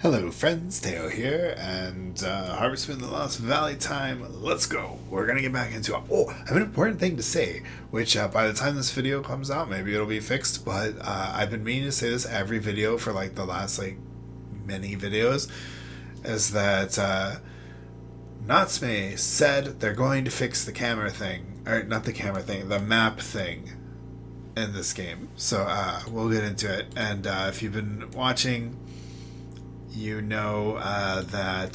Hello friends, Teo here, and Harvestman the Lost Valley time. Let's go. We're going to get back into it. Oh, I have an important thing to say, which by the time this video comes out, maybe it'll be fixed, but I've been meaning to say this every video for like the last many videos, is that Natsume said they're going to fix the camera thing, or not the camera thing, the map thing in this game. So we'll get into it, and if you've been watching, you know that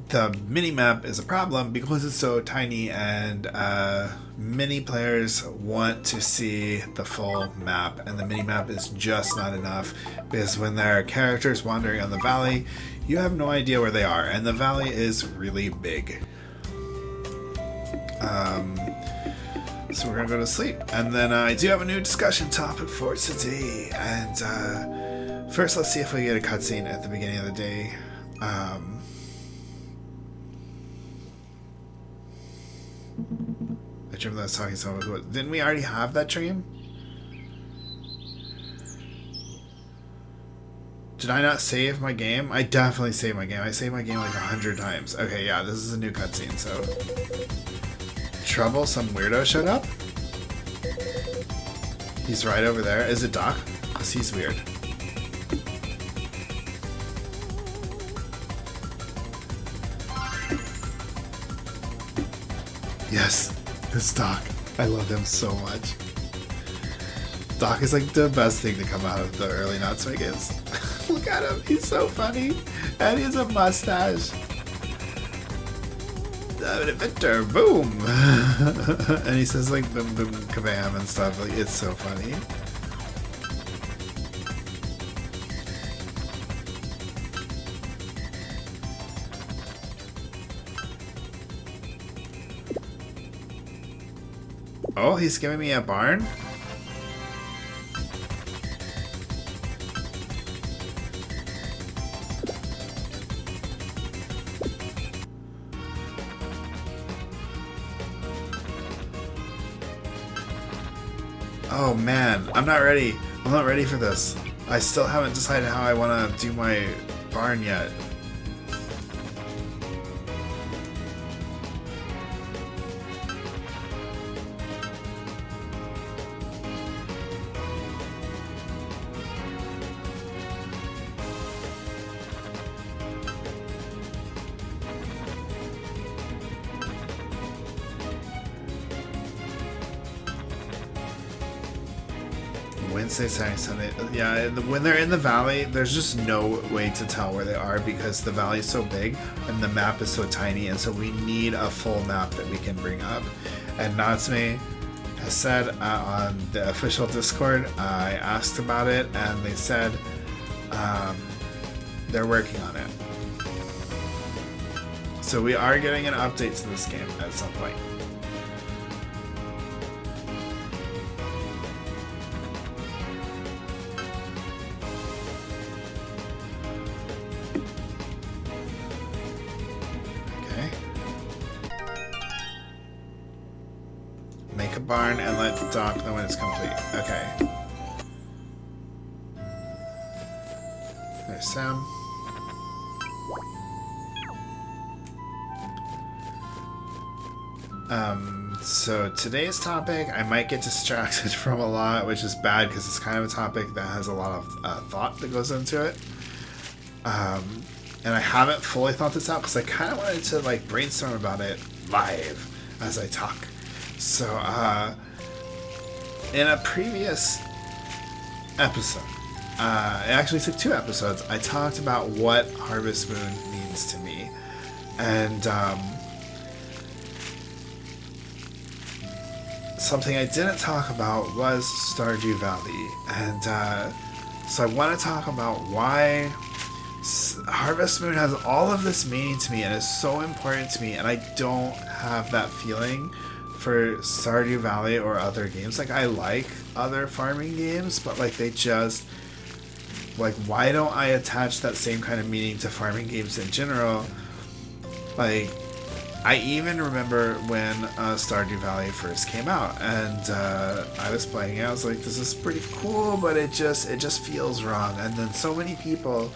the mini-map is a problem because it's so tiny, and many players want to see the full map, and the mini-map is just not enough, because when there are characters wandering on the valley, you have no idea where they are, and the valley is really big. So we're gonna go to sleep, and then I do have a new discussion topic for today. And first, let's see if we get a cutscene at the beginning of the day. I dreamed that I was talking to someone. Didn't we already have that dream? Did I not save my game? I definitely saved my game. I saved my game like 100 times. Okay, yeah, this is a new cutscene, so... Trouble, some weirdo showed up? He's right over there. Is it Doc? Because he's weird. Yes, it's Doc. I love him so much. Doc is like the best thing to come out of the early Natsume games. Look at him, he's so funny. And he has a mustache. Victor, boom! And he says like boom boom kabam and stuff. Like, it's so funny. Oh, he's giving me a barn? Oh man, I'm not ready. I'm not ready for this. I still haven't decided how I want to do my barn yet. Wednesday, Saturday, Sunday. Yeah, when they're in the valley, there's just no way to tell where they are because the valley is so big and the map is so tiny, and so we need a full map that we can bring up. And Natsume has said on the official Discord, I asked about it, and they said they're working on it. So we are getting an update to this game at some point. Make a barn and let Doc know when it's complete. Okay. There's Sam. So today's topic, I might get distracted from a lot, which is bad because it's kind of a topic that has a lot of thought that goes into it. And I haven't fully thought this out because I kind of wanted to like brainstorm about it live as I talk. So, in a previous episode, it actually took 2 episodes, I talked about what Harvest Moon means to me. And, something I didn't talk about was Stardew Valley. And, so I want to talk about why Harvest Moon has all of this meaning to me and is so important to me, and I don't have that feeling for Stardew Valley or other games. Like, I like other farming games, but like they just like, why don't I attach that same kind of meaning to farming games in general? Like, I even remember when Stardew Valley first came out, and I was playing it. I was like, "This is pretty cool," but it just feels wrong. And then so many people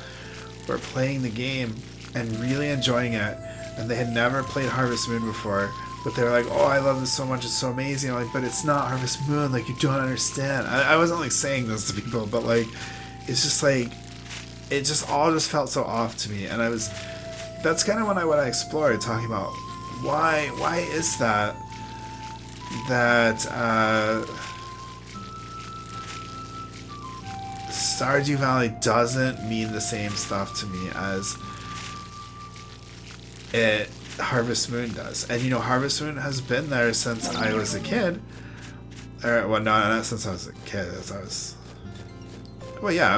were playing the game and really enjoying it, and they had never played Harvest Moon before, but they were like, "Oh, I love this so much! It's so amazing!" I'm like, but it's not Harvest Moon. Like, you don't understand. I wasn't like saying this to people, but like, it's just like, it just all just felt so off to me, and that's kind of when I explored, talking about why is that Stardew Valley doesn't mean the same stuff to me as Harvest Moon does. And you know, Harvest Moon has been there since I was a kid. Or, well, no, not since I was a kid. I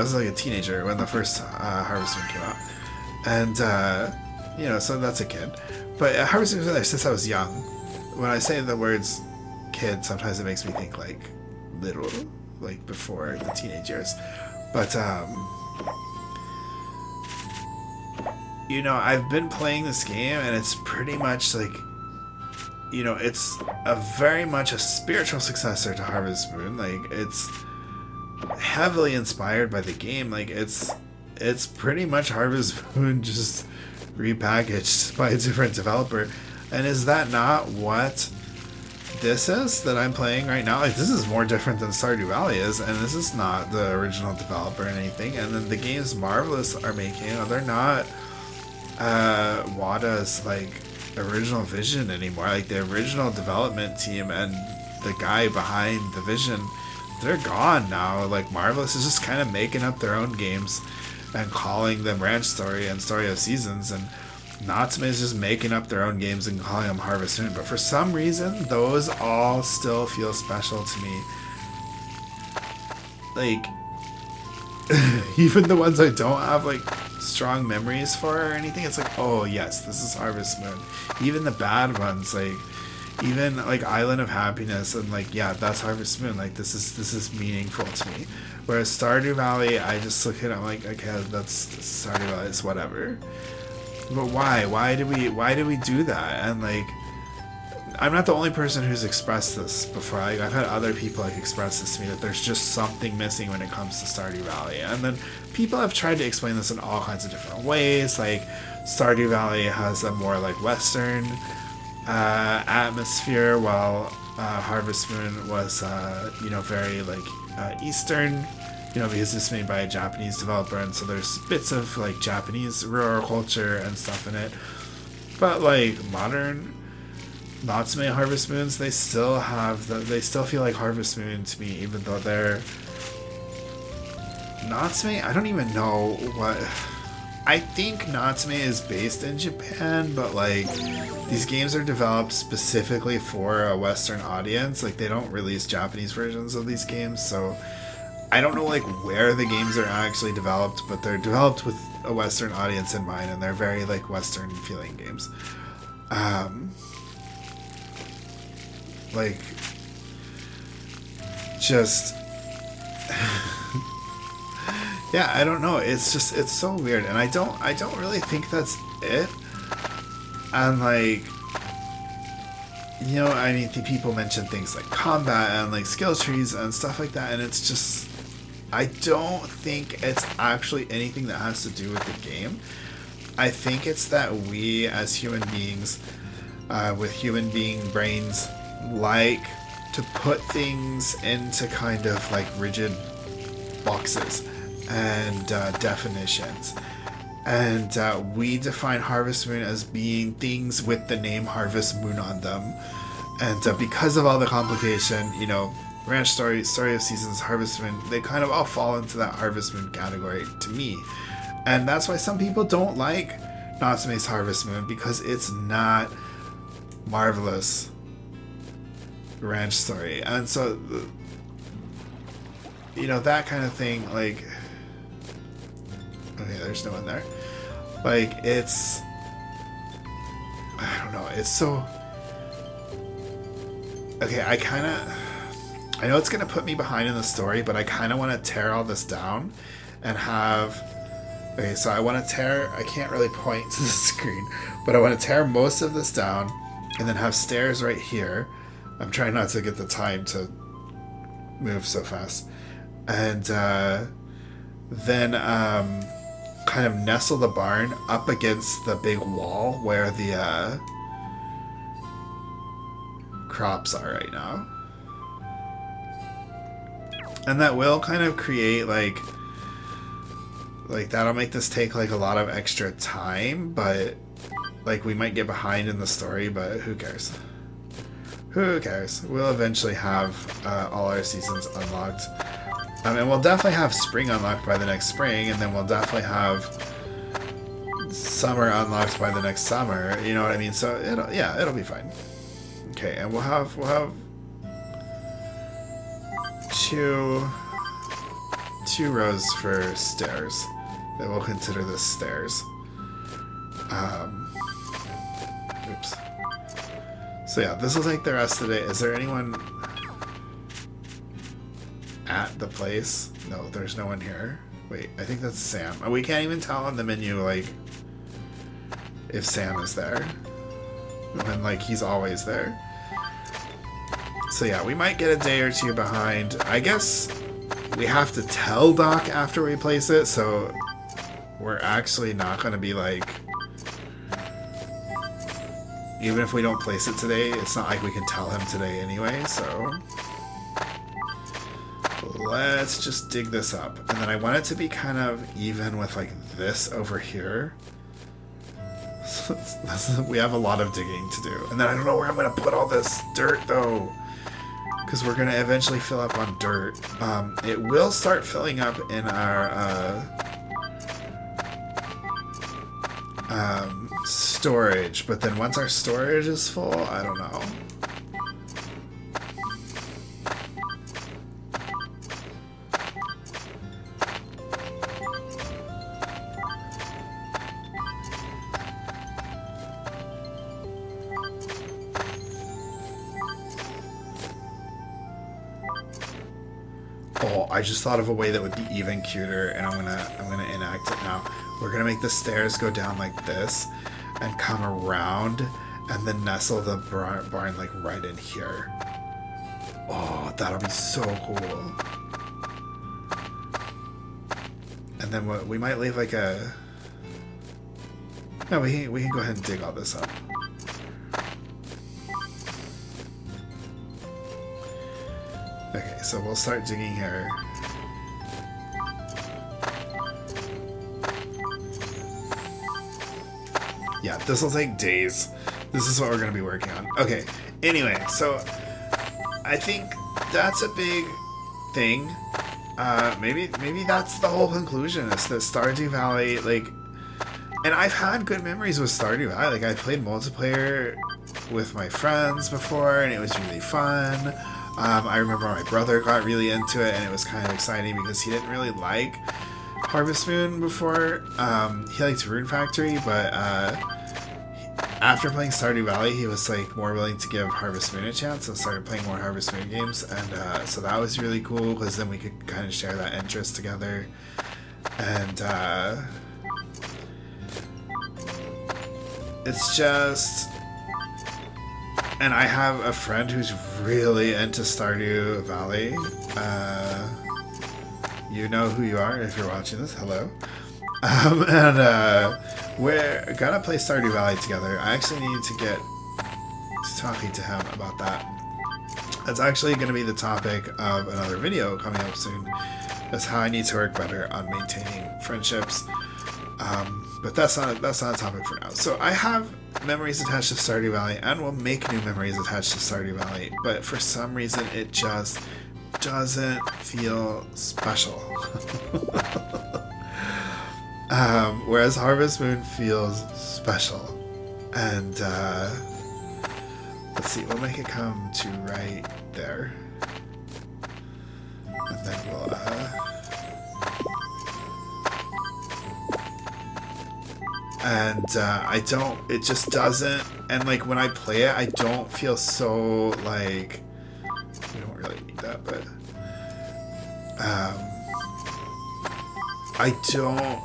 was like a teenager when the first Harvest Moon came out. And, you know, so that's a kid. But Harvest Moon was there since I was young. When I say the words kid, sometimes it makes me think like little, like before the teenage years. But, you know, I've been playing this game, and it's pretty much like, you know, it's very much a spiritual successor to Harvest Moon. Like, it's heavily inspired by the game. Like, it's pretty much Harvest Moon just repackaged by a different developer. And is that not what this is that I'm playing right now? Like, this is more different than Stardew Valley is, and this is not the original developer or anything. And then the games Marvelous are making, they're not Wada's like original vision anymore. Like, the original development team and the guy behind the vision, they're gone now. Like, Marvelous is just kind of making up their own games and calling them Ranch Story and Story of Seasons, and Natsume is just making up their own games and calling them Harvest Moon. But for some reason, those all still feel special to me. Like, even the ones I don't have like strong memories for or anything, it's like, oh yes, this is Harvest Moon. Even the bad ones, like even like Island of Happiness, and like, yeah, that's Harvest Moon. Like, this is meaningful to me. Whereas Stardew Valley, I just look at it, I'm like, okay, that's Stardew Valley, it's whatever. But why? Why do we do that? And like, I'm not the only person who's expressed this before. Like, I've had other people like express this to me, that there's just something missing when it comes to Stardew Valley. And then people have tried to explain this in all kinds of different ways. Like, Stardew Valley has a more like Western atmosphere, while Harvest Moon was you know, very like Eastern, you know, because it's made by a Japanese developer, and so there's bits of like Japanese rural culture and stuff in it. But like modern Natsume Harvest Moons, they still feel like Harvest Moon to me, even though they're Natsume. I don't even know what. I think Natsume is based in Japan, but like, these games are developed specifically for a Western audience. Like, they don't release Japanese versions of these games, so I don't know like where the games are actually developed, but they're developed with a Western audience in mind, and they're very like Western feeling games. Like, just yeah, I don't know. It's so weird, and I don't really think that's it. And like, you know, I mean, people mention things like combat and like skill trees and stuff like that, and it's just, I don't think it's actually anything that has to do with the game. I think it's that we as human beings, with human being brains, like to put things into kind of like rigid boxes and definitions. And we define Harvest Moon as being things with the name Harvest Moon on them. And because of all the complication, you know, Ranch Story, Story of Seasons, Harvest Moon, they kind of all fall into that Harvest Moon category to me. And that's why some people don't like Natsume's Harvest Moon, because it's not Marvelous Ranch Story. And so, you know, that kind of thing, like, okay, there's no one there. Like, it's, I don't know, it's so, okay, I know it's going to put me behind in the story, but I kind of want to tear all this down and have Okay, so I want to tear... I can't really point to the screen, but I want to tear most of this down and then have stairs right here. I'm trying not to get the time to move so fast. And then kind of nestle the barn up against the big wall where the crops are right now. And that will kind of create like that'll make this take like a lot of extra time, but like we might get behind in the story, but who cares? Who cares? We'll eventually have all our seasons unlocked. And we'll definitely have spring unlocked by the next spring, and then we'll definitely have summer unlocked by the next summer. You know what I mean? So it'll be fine. Okay, and we'll have two rows for stairs. That we'll consider this stairs. Oops. So yeah, this will take the rest of the day. Is there anyone at the place? No, there's no one here. Wait, I think that's Sam. Oh, we can't even tell on the menu, like, if Sam is there. When, like, he's always there. So yeah, we might get a day or two behind. I guess we have to tell Doc after we place it, so we're actually not going to be, like... Even if we don't place it today, it's not like we can tell him today anyway, so... Let's just dig this up. And then I want it to be kind of even with, like, this over here. We have a lot of digging to do. And then I don't know where I'm going to put all this dirt, though. Because we're going to eventually fill up on dirt. It will start filling up in our... storage, but then once our storage is full, I don't know. Oh, I just thought of a way that would be even cuter, and I'm gonna enact it now. We're gonna make the stairs go down like this and come around and then nestle the barn like right in here. Oh, that'll be so cool. And then we might leave like a... No, we can go ahead and dig all this up. Okay, so we'll start digging here. Yeah, this will take days. This is what we're going to be working on. Okay, anyway, so I think that's a big thing. Maybe that's the whole conclusion, is that Stardew Valley, like... And I've had good memories with Stardew Valley. Like, I played multiplayer with my friends before, and it was really fun. I remember my brother got really into it, and it was kind of exciting because he didn't really like Harvest Moon before. He liked Rune Factory, but after playing Stardew Valley, he was like more willing to give Harvest Moon a chance and started playing more Harvest Moon games, and so that was really cool because then we could kind of share that interest together. And it's just... And I have a friend who's really into Stardew Valley. You know who you are if you're watching this. Hello. We're gonna play Stardew Valley together. I actually need to get to talking to him about that. That's actually going to be the topic of another video coming up soon. That's how I need to work better on maintaining friendships. But that's not a topic for now. So I have memories attached to Stardew Valley, and will make new memories attached to Stardew Valley. But for some reason, it just doesn't feel special. Whereas Harvest Moon feels special. And let's see, we'll make it come to right there. And then we'll it just doesn't, and like when I play it, I don't feel so like, we don't really need that, but I don't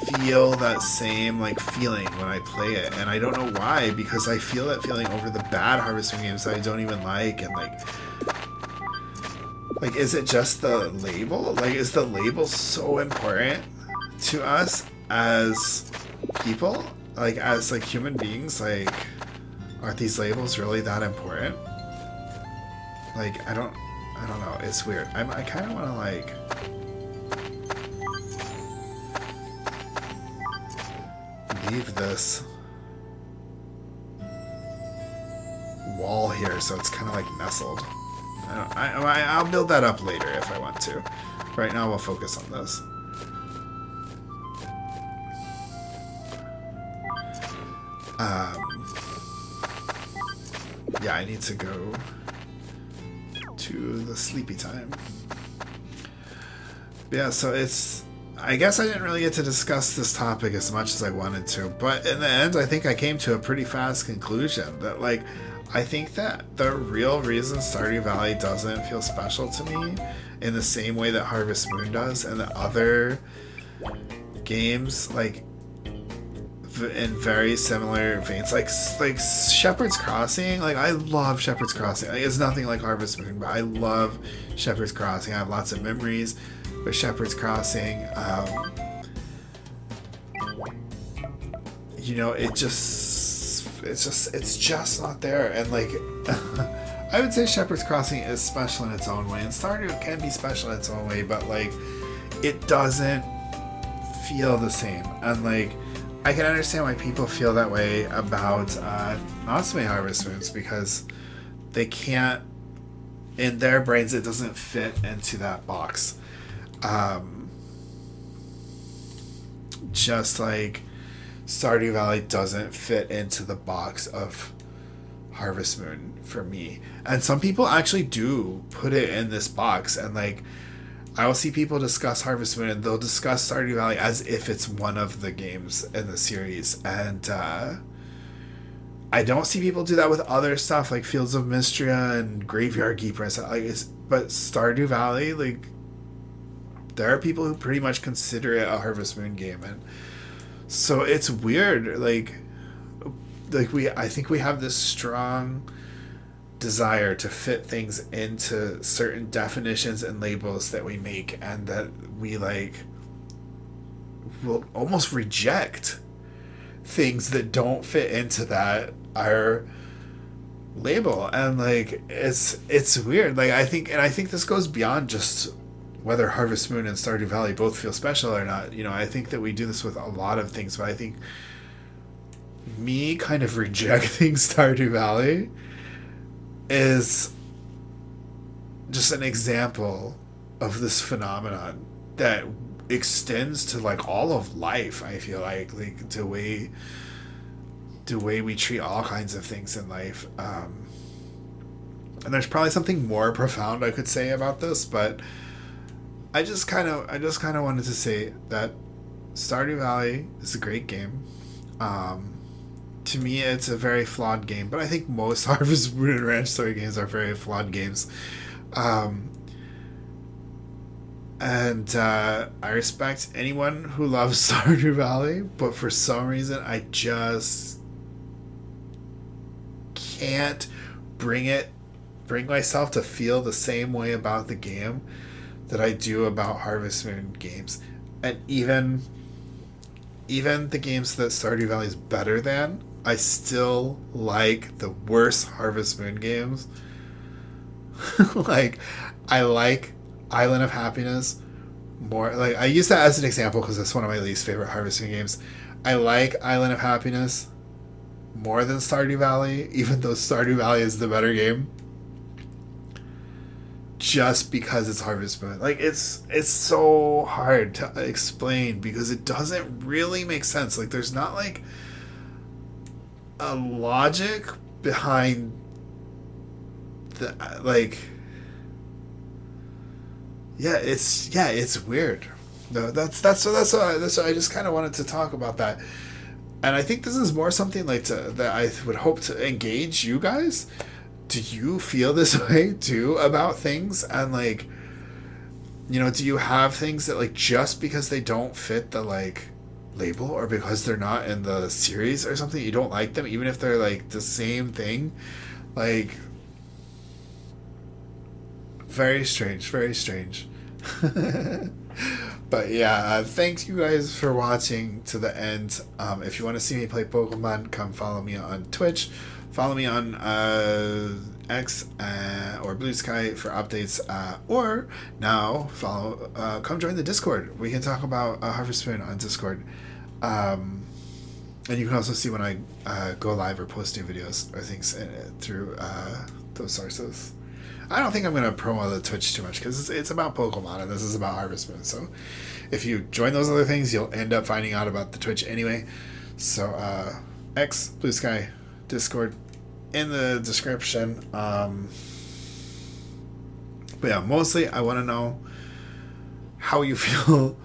feel that same like feeling when I play it, and I don't know why, because I feel that feeling over the bad Harvest Moon games that I don't even like. And like is it just the label? Like, is the label so important to us as people, like as like human beings? Like, aren't these labels really that important? Like, I don't know, it's weird. I kind of want to like leave this wall here so it's kind of like nestled. I'll build that up later if I want to. Right now we'll focus on this. Yeah, I need to go to the sleepy time. Yeah, so it's... I guess I didn't really get to discuss this topic as much as I wanted to, but in the end, I think I came to a pretty fast conclusion that, like, I think that the real reason Stardew Valley doesn't feel special to me in the same way that Harvest Moon does, and that other games, like, in very similar veins, like Shepherd's Crossing. Like, I love Shepherd's Crossing. Like, it's nothing like Harvest Moon, but I love Shepherd's Crossing. I have lots of memories with Shepherd's Crossing. You know, it's just not there. And like, I would say Shepherd's Crossing is special in its own way, and Stardew can be special in its own way, but like, it doesn't feel the same. And like, I can understand why people feel that way about Natsume Harvest Moons, because they can't, in their brains, it doesn't fit into that box. Just like Stardew Valley doesn't fit into the box of Harvest Moon for me. And some people actually do put it in this box, and like, I will see people discuss Harvest Moon and they'll discuss Stardew Valley as if it's one of the games in the series. And I don't see people do that with other stuff like Fields of Mystria and Graveyard Keeper and stuff. Like, but Stardew Valley, like, there are people who pretty much consider it a Harvest Moon game, and so it's weird. Like I think we have this strong desire to fit things into certain definitions and labels that we make, and that we like will almost reject things that don't fit into that our label. And like, it's weird. Like, I think this goes beyond just whether Harvest Moon and Stardew Valley both feel special or not. You know, I think that we do this with a lot of things, but I think me kind of rejecting Stardew Valley is just an example of this phenomenon that extends to like all of life. I feel like the way we treat all kinds of things in life. And there's probably something more profound I could say about this, but I just kind of wanted to say that Stardew Valley is a great game. To me, it's a very flawed game, but I think most Harvest Moon and Ranch Story games are very flawed games. And I respect anyone who loves Stardew Valley, but for some reason, I just can't bring myself to feel the same way about the game that I do about Harvest Moon games. And even the games that Stardew Valley is better than, I still like the worst Harvest Moon games. Like, I like Island of Happiness more. Like, I use that as an example because it's one of my least favorite Harvest Moon games. I like Island of Happiness more than Stardew Valley, even though Stardew Valley is the better game, just because it's Harvest Moon. Like, it's so hard to explain because it doesn't really make sense. Like, there's not like a logic behind the like. It's weird. No, that's why I just kind of wanted to talk about that. And I think this is more something like that I would hope to engage you guys. Do you feel this way too about things? And like, you know, do you have things that like just because they don't fit the like label or because they're not in the series or something, you don't like them, even if they're like the same thing. Like, very strange, very strange. But yeah, thanks you guys for watching to the end. If you want to see me play Pokemon, come follow me on Twitch. Follow me on X or Blue Sky for updates. Or now come join the Discord. We can talk about Harvest Moon on Discord. And you can also see when I go live or post new videos or things through those sources. I don't think I'm going to promo the Twitch too much because it's about Pokemon and this is about Harvest Moon. So if you join those other things, you'll end up finding out about the Twitch anyway. So X, Blue Sky, Discord in the description. But yeah, mostly I want to know how you feel.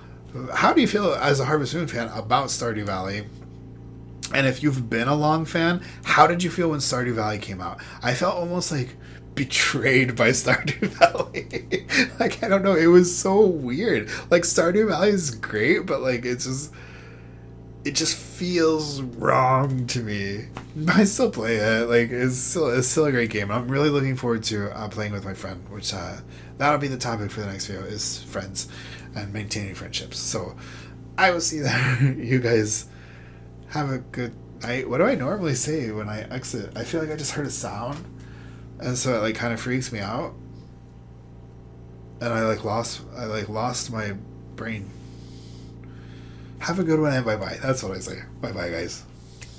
How do you feel as a Harvest Moon fan about Stardew Valley? And if you've been a long fan, how did you feel when Stardew Valley came out? I felt almost like betrayed by Stardew Valley. Like, I don't know, it was so weird. Like, Stardew Valley is great, but like it just feels wrong to me. I still play it. Like, it's still a great game. I'm really looking forward to playing with my friend, which that'll be the topic for the next video, is friends and maintaining friendships. So I will see that. You guys have a good night. What do I normally say when I exit? I feel like I just heard a sound, and so it like kind of freaks me out, and I lost my brain. Have a good one and bye bye. That's what I say. Bye bye, guys.